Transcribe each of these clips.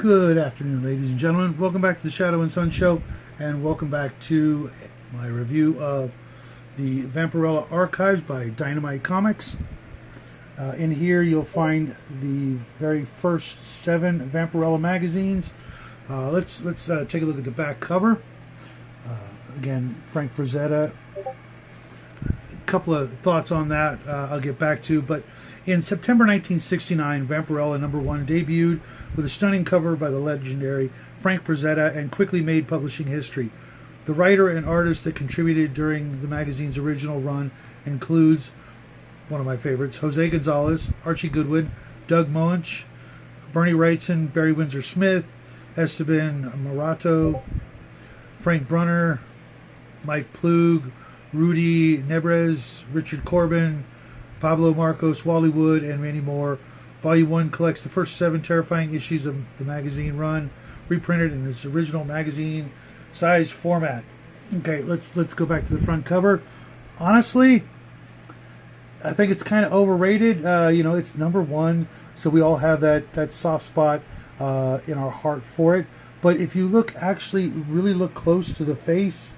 Good afternoon, ladies and gentlemen. Welcome back to the Shadow and Sun Show, and welcome back to my review of the Vampirella Archives by Dynamite Comics. In here, you'll find the very first 7 Vampirella magazines. Let's take a look at the back cover. Again, Frank Frazetta. A couple of thoughts on that I'll get back to, but in September 1969, Vampirella #1 debuted with a stunning cover by the legendary Frank Frazetta and quickly made publishing history. The writer and artist that contributed during the magazine's original run includes one of my favorites, Jose Gonzalez, Archie Goodwin, Doug Moench, Bernie Wrightson, Barry Windsor Smith, Esteban Morato, Frank Brunner, Mike Plug, Rudy Nebres, Richard Corbin, Pablo Marcos, Wally Wood, and many more. Volume 1 collects the first 7 terrifying issues of the magazine run, reprinted in its original magazine size format. Okay, let's go back to the front cover. Honestly, I think it's kind of overrated. It's #1, so we all have that soft spot in our heart for it. But if you really look close to the face,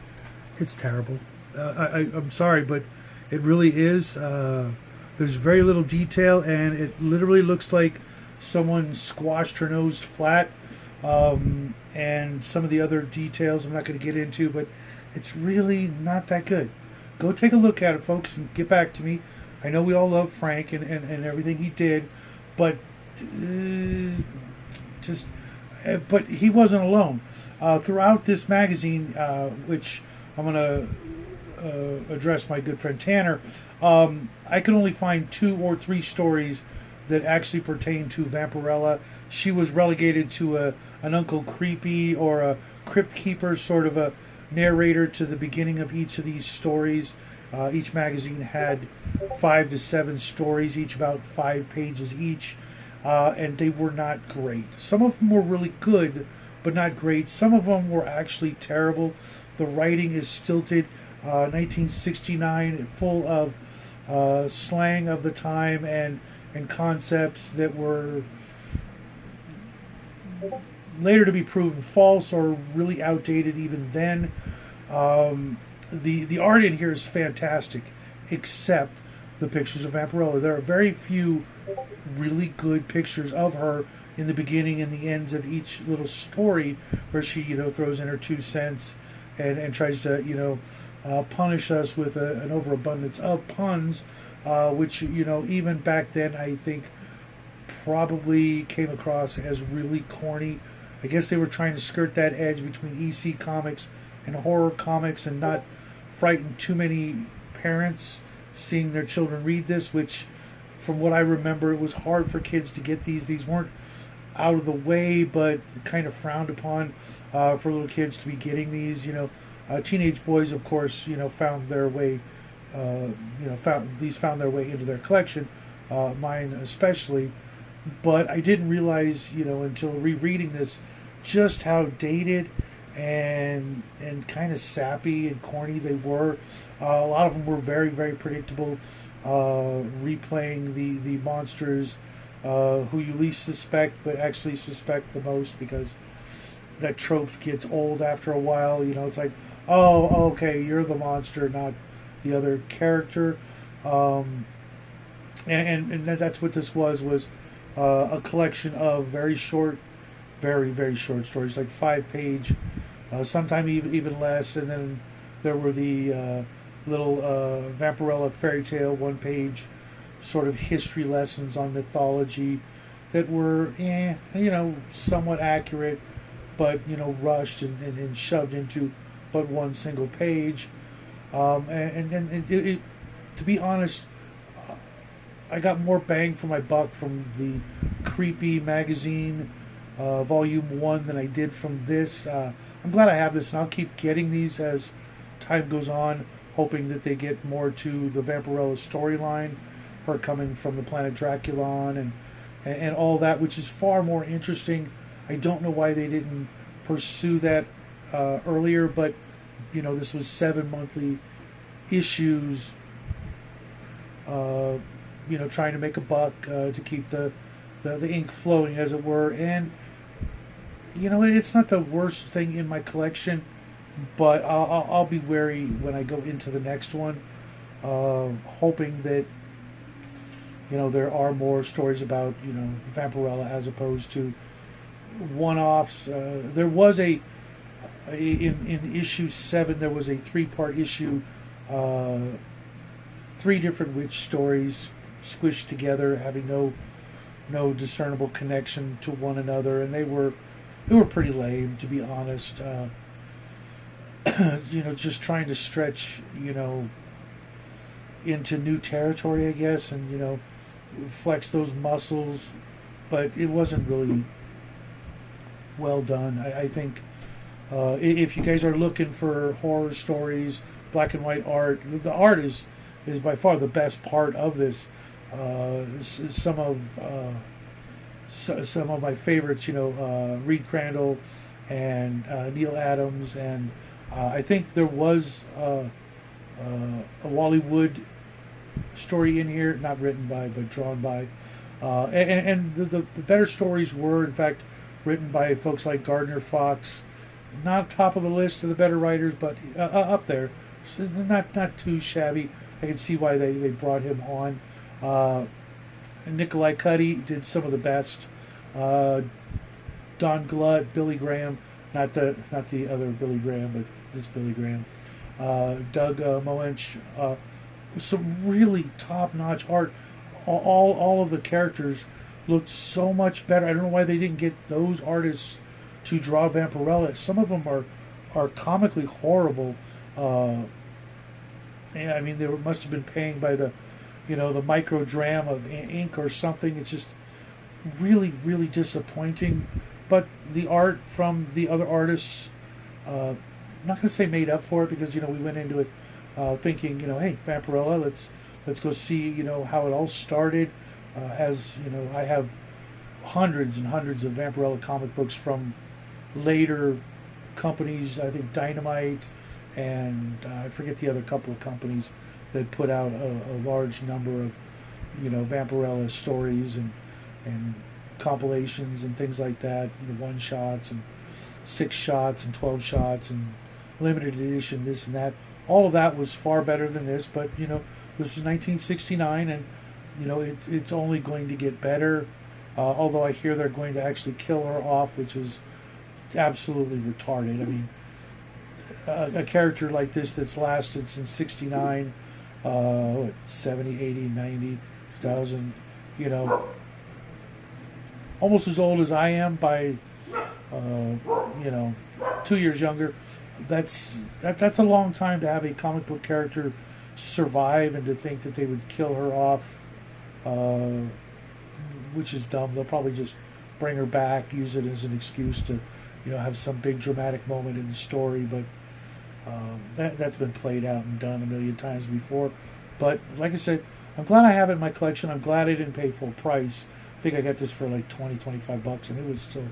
it's terrible. I'm sorry, but it really is. There's very little detail, and it literally looks like someone squashed her nose flat. And some of the other details I'm not going to get into, but it's really not that good. Go take a look at it, folks, and get back to me. I know we all love Frank and everything he did, but but he wasn't alone. Throughout this magazine, which I'm going to address my good friend Tanner, I could only find 2 or 3 stories that actually pertain to Vampirella. She was relegated to an Uncle Creepy or a Crypt Keeper, sort of a narrator to the beginning of each of these stories. Each magazine had 5 to 7 stories, each about 5 pages each, and they were not great. Some of them were really good, but not great. Some of them were actually terrible. The writing is stilted. 1969, full of slang of the time and concepts that were later to be proven false or really outdated even then. The art in here is fantastic, except the pictures of Vampirella. There are very few really good pictures of her in the beginning and the ends of each little story, where she throws in her 2 cents and tries to punish us with an overabundance of puns, which even back then I think probably came across as really corny. I guess they were trying to skirt that edge between EC comics and horror comics and not frighten too many parents seeing their children read this, which from what I remember, it was hard for kids to get these. These weren't out of the way, but kind of frowned upon for little kids to be getting these. Teenage boys, of course, found their way, found their way into their collection, mine especially. But I didn't realize, until rereading this, just how dated and kind of sappy and corny they were. A lot of them were very, very predictable, replaying the monsters who you least suspect, but actually suspect the most, because that trope gets old after a while. It's like, oh, okay, you're the monster, not the other character. And that's what this was a collection of very short, very, very short stories, like 5-page, sometime even less. And then there were the little Vampirella fairy tale 1-page sort of history lessons on mythology that were, somewhat accurate, but rushed and shoved into but one single page. To be honest, I got more bang for my buck from the Creepy magazine volume 1 than I did from this. I'm glad I have this, and I'll keep getting these as time goes on, hoping that they get more to the Vampirella storyline, her coming from the planet Draculon and all that, which is far more interesting. I don't know why they didn't pursue that earlier, but this was 7 monthly issues, trying to make a buck, to keep the ink flowing, as it were. And you know, it's not the worst thing in my collection, but I'll be wary when I go into the next one, hoping that, you know, there are more stories about, you know, Vampirella as opposed to one-offs. There was in issue 7, there was a 3-part issue, 3 different witch stories squished together, having no discernible connection to one another, and they were pretty lame, to be honest. You know, just trying to stretch, you know, into new territory, I guess, and, you know, flex those muscles, but it wasn't really well done. I think if you guys are looking for horror stories, black and white art, the art is by far the best part of this. Some of my favorites, you know, Reed Crandall and Neil Adams, and I think there was a Wally Wood story in here, not written by but drawn by, and the better stories were in fact written by folks like Gardner Fox. Not top of the list of the better writers, but up there, so not too shabby. I can see why they brought him on. Nikolai Cuddy did some of the best. Don Glutt, Billy Graham, not the other Billy Graham, but this Billy Graham. Doug Moench, some really top-notch art. All of the characters looked so much better. I don't know why they didn't get those artists to draw Vampirella. Some of them are comically horrible. Yeah, I mean, they must have been paying by the, you know, the microdram of ink or something. It's just really, really disappointing. But the art from the other artists, I'm not going to say made up for it, because, you know, we went into it thinking, you know, hey, Vampirella, let's go see, you know, how it all started. As you know, I have hundreds and hundreds of Vampirella comic books from later companies. I think Dynamite and I forget the other couple of companies that put out a large number of, you know, Vampirella stories and compilations and things like that. You know, 1-shots and 6-shots and 12-shots and limited edition, this and that. All of that was far better than this, but, you know, this was 1969, and, you know, it's only going to get better. Although I hear they're going to actually kill her off, which is absolutely retarded. I mean, a character like this that's lasted since 69, 70, 80, 90, 2000, you know, almost as old as I am by, you know, 2 years younger. That's a long time to have a comic book character survive, and to think that they would kill her off, which is dumb. They'll probably just bring her back, use it as an excuse to, you know, have some big dramatic moment in the story. But that's been played out and done a million times before. But like I said, I'm glad I have it in my collection. I'm glad I didn't pay full price. I think I got this for like 20, 25 bucks, and it was still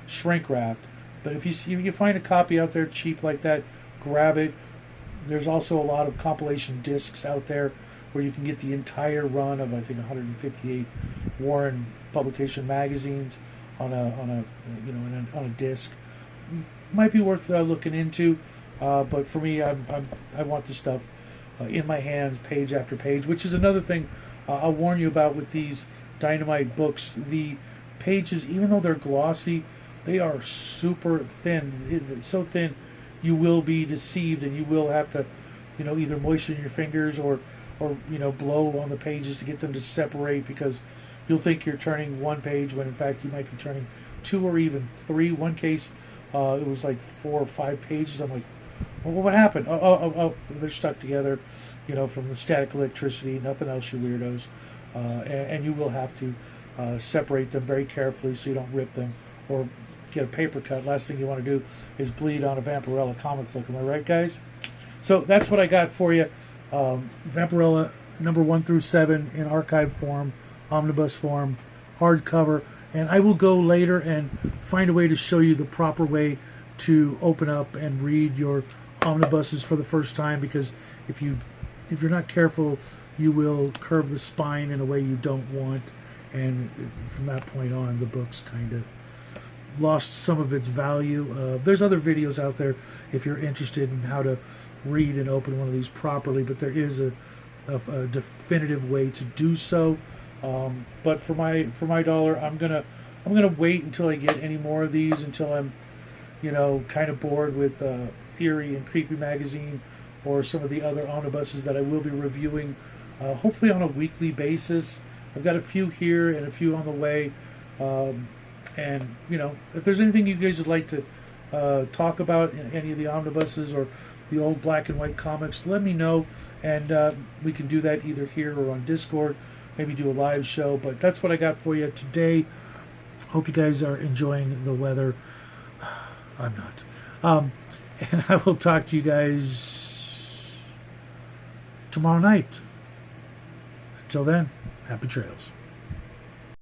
shrink wrapped. But if you find a copy out there cheap like that, grab it. There's also a lot of compilation discs out there where you can get the entire run of, I think, 158 Warren publication magazines on a disc. Might be worth looking into, but for me, I want the stuff in my hands, page after page, which is another thing I'll warn you about with these Dynamite books. The pages, even though they're glossy, they are super thin. It's so thin, you will be deceived, and you will have to, you know, either moisten your fingers or you know, blow on the pages to get them to separate, because you'll think you're turning one page when in fact you might be turning 2 or even 3. One case, it was like 4 or 5 pages. I'm like, well, what happened? Oh, they're stuck together, you know, from the static electricity. Nothing else, you weirdos. And you will have to separate them very carefully so you don't rip them or get a paper cut. Last thing you want to do is bleed on a Vampirella comic book. Am I right, guys? So that's what I got for you. Vampirella number 1 through 7 in archive form, omnibus form, hardcover. And I will go later and find a way to show you the proper way to open up and read your omnibuses for the first time, because if you're not careful, you will curve the spine in a way you don't want, and from that point on, the book's kind of, lost some of its value. There's other videos out there if you're interested in how to read and open one of these properly, but there is a definitive way to do so. But for my dollar, I'm gonna wait until I get any more of these, until I'm, you know, kind of bored with Eerie and Creepy Magazine or some of the other omnibuses that I will be reviewing, hopefully on a weekly basis. I've got a few here and a few on the way. And, you know, if there's anything you guys would like to talk about in any of the omnibuses or the old black and white comics, let me know, and we can do that either here or on Discord, maybe do a live show. But that's what I got for you today. Hope you guys are enjoying the weather. I'm not. And I will talk to you guys tomorrow night. Until then, happy trails.